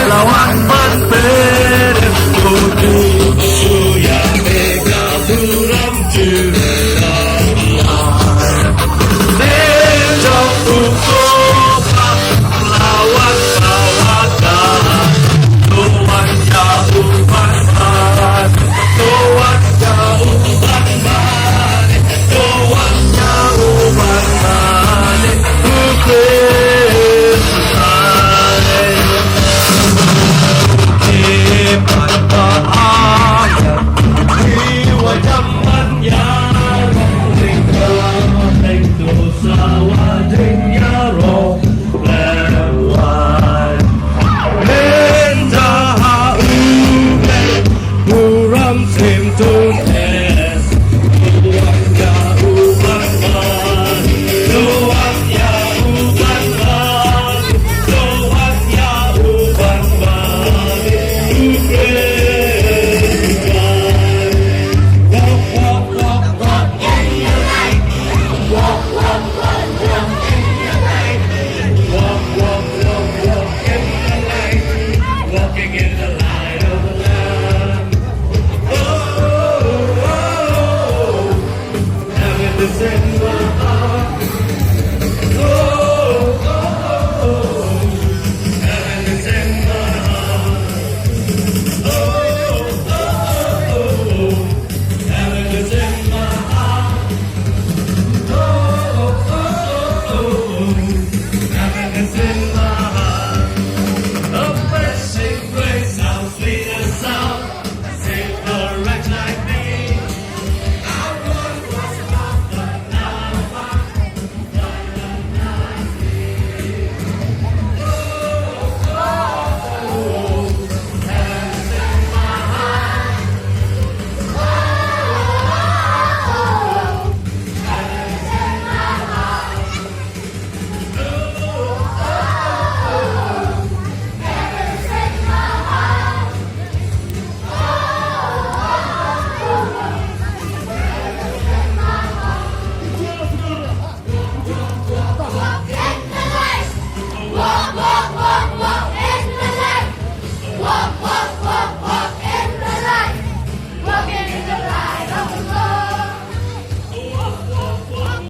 lawan berbeda Kudu ya mega buram Sejauh ukopa lawan kawakan Tuan jauh bantan Tuan jauh bantan Tuan jauh bantan Ukir besar Hebat bahagia Jiwa zaman yang Tinggal dosa wading